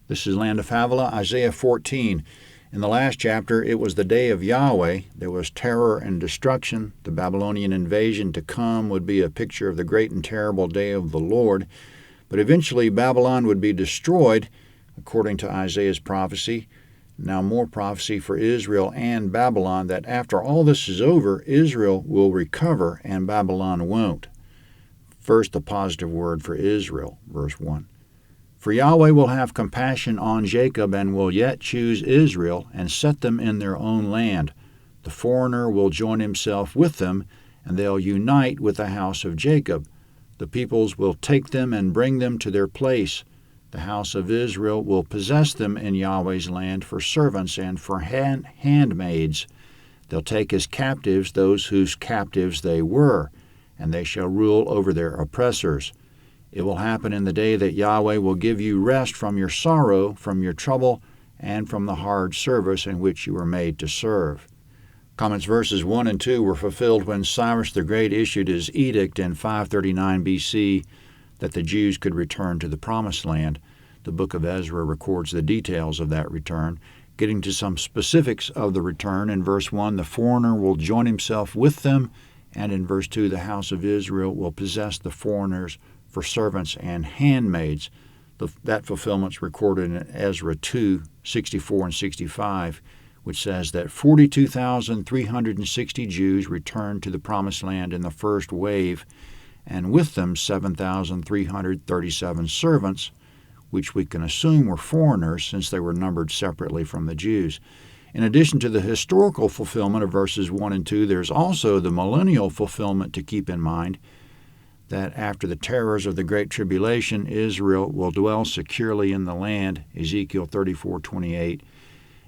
This is Land of Havilah, Isaiah 14. In the last chapter, it was the day of Yahweh. There was terror and destruction. The Babylonian invasion to come would be a picture of the great and terrible day of the Lord. But eventually Babylon would be destroyed, according to Isaiah's prophecy. Now more prophecy for Israel and Babylon, that after all this is over, Israel will recover and Babylon won't. First, the positive word for Israel, verse 1. For Yahweh will have compassion on Jacob and will yet choose Israel and set them in their own land. The foreigner will join himself with them, and they'll unite with the house of Jacob. The peoples will take them and bring them to their place. The house of Israel will possess them in Yahweh's land for servants and for handmaids. They'll take as captives those whose captives they were, and they shall rule over their oppressors. It will happen in the day that Yahweh will give you rest from your sorrow, from your trouble, and from the hard service in which you were made to serve. Comments verses 1 and 2 were fulfilled when Cyrus the Great issued his edict in 539 B.C. that the Jews could return to the Promised Land. The book of Ezra records the details of that return. Getting to some specifics of the return, in verse 1, the foreigner will join himself with them, and in verse 2, the house of Israel will possess the foreigners for servants and handmaids. That fulfillment's recorded in Ezra 2, 64 and 65, which says that 42,360 Jews returned to the Promised Land in the first wave, and with them 7,337 servants, which we can assume were foreigners since they were numbered separately from the Jews. In addition to the historical fulfillment of verses 1 and 2, there's also the millennial fulfillment to keep in mind, that after the terrors of the Great Tribulation, Israel will dwell securely in the land, Ezekiel 34:28,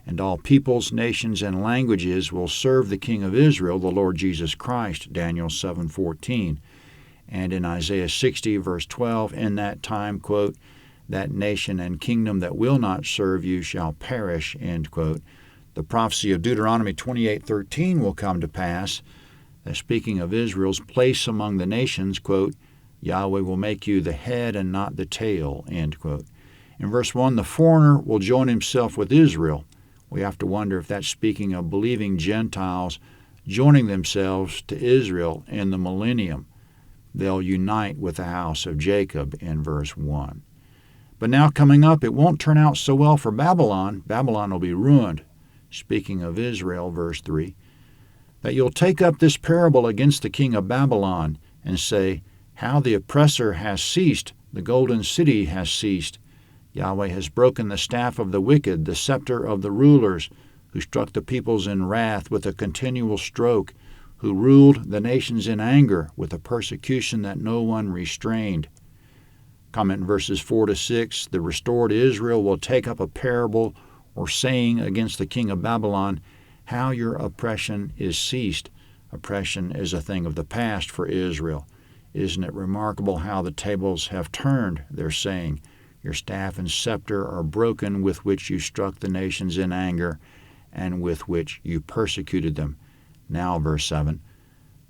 and all peoples, nations, and languages will serve the King of Israel, the Lord Jesus Christ, Daniel 7:14. And in Isaiah 60, verse 12, in that time, quote, that nation and kingdom that will not serve you shall perish, end quote. The prophecy of Deuteronomy 28:13 will come to pass, speaking of Israel's place among the nations, quote, Yahweh will make you the head and not the tail, end quote. In verse 1, the foreigner will join himself with Israel. We have to wonder if that's speaking of believing Gentiles joining themselves to Israel in the millennium. They'll unite with the house of Jacob in verse 1. But now coming up, it won't turn out so well for Babylon. Babylon will be ruined. Speaking of Israel, verse 3, that you'll take up this parable against the king of Babylon and say, how the oppressor has ceased, the golden city has ceased. Yahweh has broken the staff of the wicked, the scepter of the rulers, who struck the peoples in wrath with a continual stroke, who ruled the nations in anger with a persecution that no one restrained. Comment in verses 4 to 6, the restored Israel will take up a parable or saying against the king of Babylon, how your oppression is ceased. Oppression is a thing of the past for Israel. Isn't it remarkable how the tables have turned, they're saying. Your staff and scepter are broken with which you struck the nations in anger and with which you persecuted them. Now, verse 7,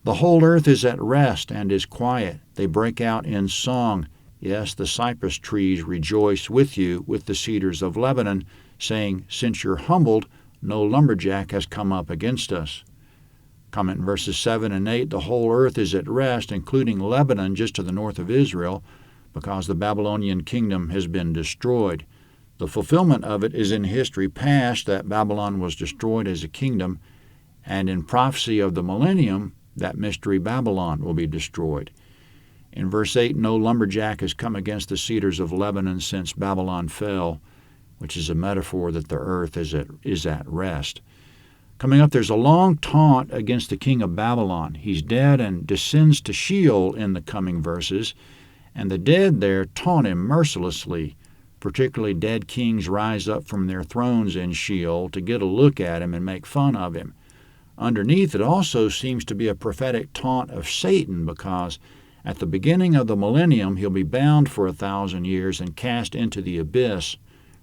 the whole earth is at rest and is quiet. They break out in song. Yes, the cypress trees rejoice with you, with the cedars of Lebanon, saying, since you're humbled, no lumberjack has come up against us. Comment in verses 7 and 8, the whole earth is at rest, including Lebanon just to the north of Israel, because the Babylonian kingdom has been destroyed. The fulfillment of it is in history past, that Babylon was destroyed as a kingdom, and in prophecy of the millennium, that mystery Babylon will be destroyed. In verse 8, no lumberjack has come against the cedars of Lebanon since Babylon fell, which is a metaphor that the earth is at rest. Coming up, there's a long taunt against the king of Babylon. He's dead and descends to Sheol in the coming verses, and the dead there taunt him mercilessly. Particularly dead kings rise up from their thrones in Sheol to get a look at him and make fun of him. Underneath it also seems to be a prophetic taunt of Satan, because at the beginning of the millennium he'll be bound for 1,000 years and cast into the abyss,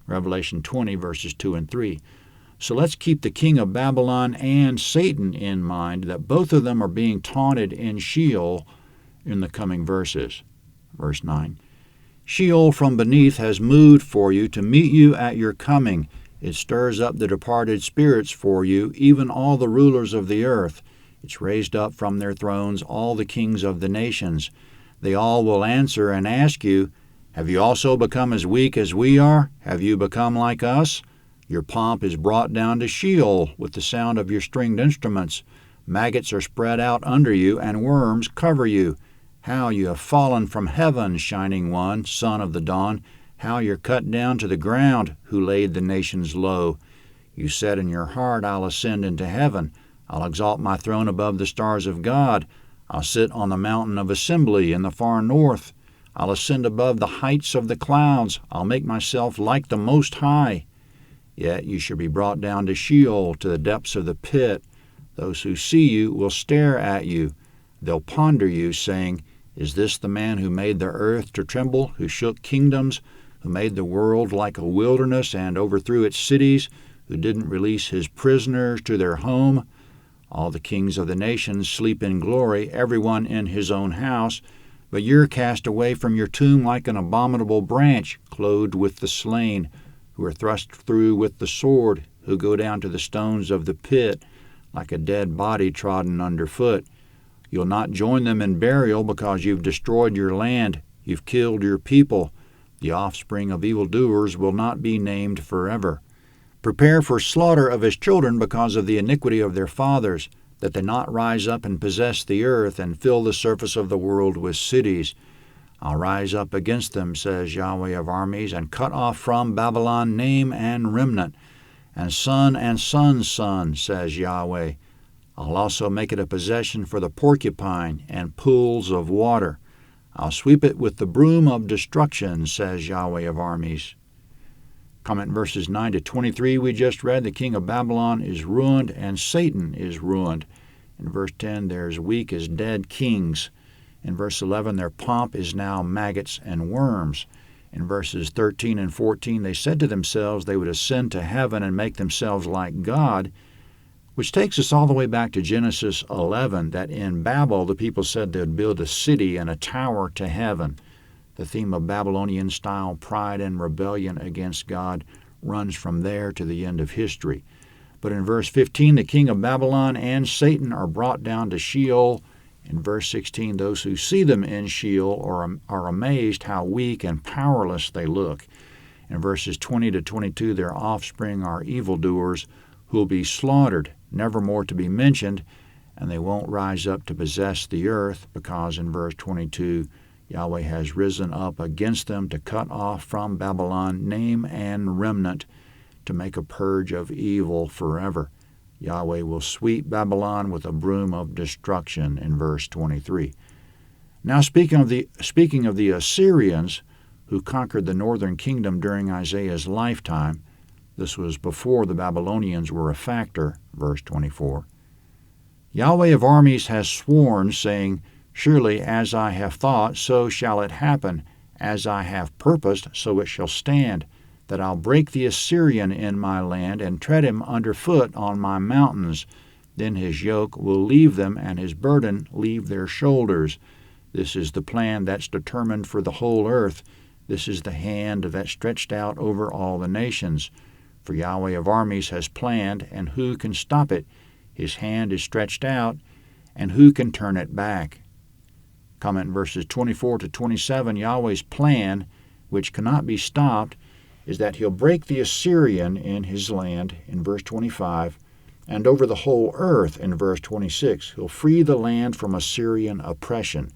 Revelation 20, verses 2 and 3. So let's keep the king of Babylon and Satan in mind, that both of them are being taunted in Sheol in the coming verses. Verse 9, Sheol from beneath has moved for you to meet you at your coming. It stirs up the departed spirits for you, even all the rulers of the earth. It's raised up from their thrones all the kings of the nations. They all will answer and ask you, have you also become as weak as we are? Have you become like us? Your pomp is brought down to Sheol with the sound of your stringed instruments. Maggots are spread out under you, and worms cover you. How you have fallen from heaven, shining one, son of the dawn. How you're cut down to the ground, who laid the nations low. You said in your heart, I'll ascend into heaven. I'll exalt my throne above the stars of God. I'll sit on the mountain of assembly in the far north. I'll ascend above the heights of the clouds. I'll make myself like the Most High. Yet you shall be brought down to Sheol, to the depths of the pit. Those who see you will stare at you. They'll ponder you, saying, is this the man who made the earth to tremble, who shook kingdoms, who made the world like a wilderness and overthrew its cities, who didn't release his prisoners to their home? All the kings of the nations sleep in glory, everyone in his own house. But you're cast away from your tomb like an abominable branch, clothed with the slain, who are thrust through with the sword, who go down to the stones of the pit, like a dead body trodden underfoot. You'll not join them in burial because you've destroyed your land, you've killed your people. The offspring of evildoers will not be named forever. Prepare for slaughter of his children because of the iniquity of their fathers, that they not rise up and possess the earth and fill the surface of the world with cities. I'll rise up against them, says Yahweh of armies, and cut off from Babylon name and remnant, and son's son, says Yahweh. I'll also make it a possession for the porcupine and pools of water. I'll sweep it with the broom of destruction, says Yahweh of armies. Comment verses 9 to 23 we just read, the king of Babylon is ruined and Satan is ruined. In verse 10, there's weak as dead kings. In verse 11, their pomp is now maggots and worms. In verses 13 and 14, they said to themselves they would ascend to heaven and make themselves like God, which takes us all the way back to Genesis 11, that in Babel the people said they would build a city and a tower to heaven. The theme of Babylonian-style pride and rebellion against God runs from there to the end of history. But in verse 15, the king of Babylon and Satan are brought down to Sheol. In verse 16, those who see them in Sheol are amazed how weak and powerless they look. In verses 20 to 22, their offspring are evildoers who will be slaughtered, never more to be mentioned, and they won't rise up to possess the earth, because in verse 22, Yahweh has risen up against them to cut off from Babylon name and remnant, to make a purge of evil forever. Yahweh will sweep Babylon with a broom of destruction in verse 23. Now speaking of the Assyrians who conquered the northern kingdom during Isaiah's lifetime, this was before the Babylonians were a factor, verse 24. Yahweh of armies has sworn, saying, surely as I have thought, so shall it happen. As I have purposed, so it shall stand, that I'll break the Assyrian in my land and tread him underfoot on my mountains. Then his yoke will leave them, and his burden leave their shoulders. This is the plan that's determined for the whole earth. This is the hand that's stretched out over all the nations. For Yahweh of armies has planned, and who can stop it? His hand is stretched out, and who can turn it back? Comment verses 24 to 27, Yahweh's plan, which cannot be stopped, is that he'll break the Assyrian in his land, in verse 25, and over the whole earth, in verse 26. He'll free the land from Assyrian oppression.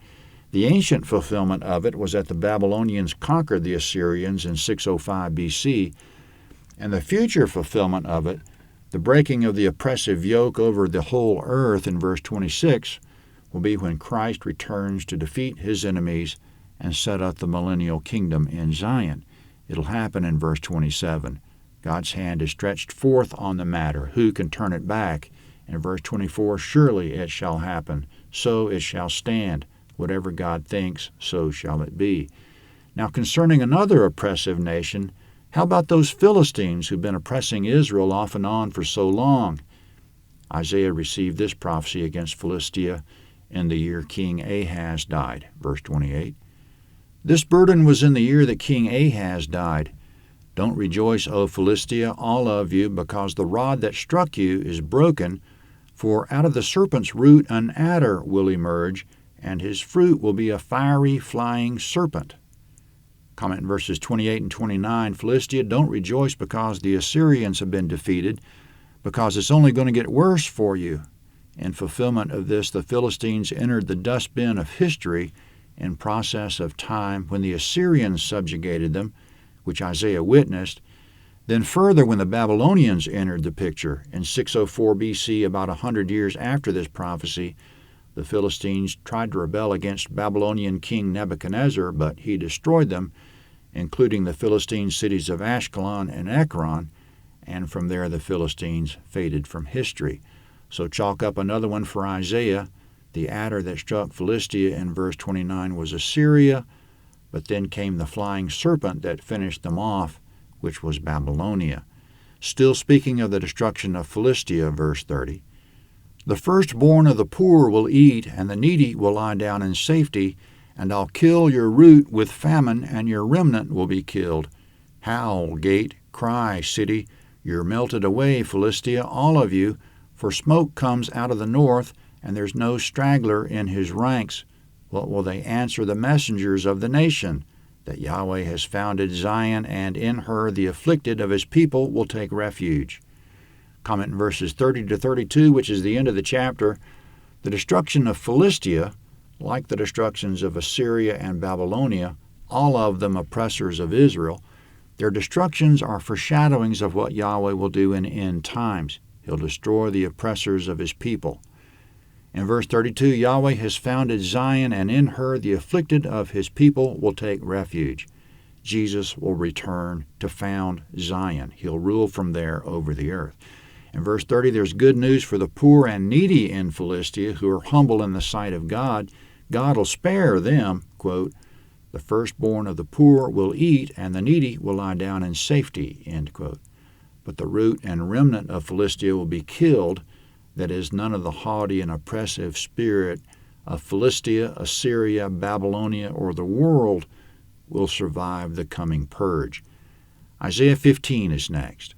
The ancient fulfillment of it was that the Babylonians conquered the Assyrians in 605 BC, and the future fulfillment of it, the breaking of the oppressive yoke over the whole earth in verse 26, will be when Christ returns to defeat his enemies and set up the millennial kingdom in Zion. It'll happen in verse 27. God's hand is stretched forth on the matter. Who can turn it back? In verse 24, surely it shall happen. So it shall stand. Whatever God thinks, so shall it be. Now concerning another oppressive nation, how about those Philistines who've been oppressing Israel off and on for so long? Isaiah received this prophecy against Philistia in the year King Ahaz died, verse 28. This burden was in the year that King Ahaz died. Don't rejoice, O Philistia, all of you, because the rod that struck you is broken, for out of the serpent's root an adder will emerge, and his fruit will be a fiery flying serpent. Comment in verses 28 and 29, Philistia, don't rejoice because the Assyrians have been defeated, because it's only going to get worse for you. In fulfillment of this, the Philistines entered the dustbin of history in process of time when the Assyrians subjugated them, which Isaiah witnessed. Then further, when the Babylonians entered the picture in 604 BC, about 100 years after this prophecy, the Philistines tried to rebel against Babylonian king Nebuchadnezzar, but he destroyed them, including the Philistine cities of Ashkelon and Ekron, and from there the Philistines faded from history. So chalk up another one for Isaiah. The adder that struck Philistia in verse 29 was Assyria, but then came the flying serpent that finished them off, which was Babylonia. Still speaking of the destruction of Philistia, verse 30, the firstborn of the poor will eat, and the needy will lie down in safety, and I'll kill your root with famine, and your remnant will be killed. Howl, gate, cry, city, you're melted away, Philistia, all of you, for smoke comes out of the north, and there's no straggler in his ranks. What will they answer the messengers of the nation? That Yahweh has founded Zion, and in her the afflicted of his people will take refuge. Comment in verses 30 to 32, which is the end of the chapter. The destruction of Philistia, like the destructions of Assyria and Babylonia, all of them oppressors of Israel, their destructions are foreshadowings of what Yahweh will do in end times. He'll destroy the oppressors of his people. In verse 32, Yahweh has founded Zion, and in her the afflicted of his people will take refuge. Jesus will return to found Zion. He'll rule from there over the earth. In verse 30, there's good news for the poor and needy in Philistia who are humble in the sight of God. God will spare them, quote, the firstborn of the poor will eat, and the needy will lie down in safety, end quote. But the root and remnant of Philistia will be killed. That is, none of the haughty and oppressive spirit of Philistia, Assyria, Babylonia, or the world will survive the coming purge. Isaiah 15 is next.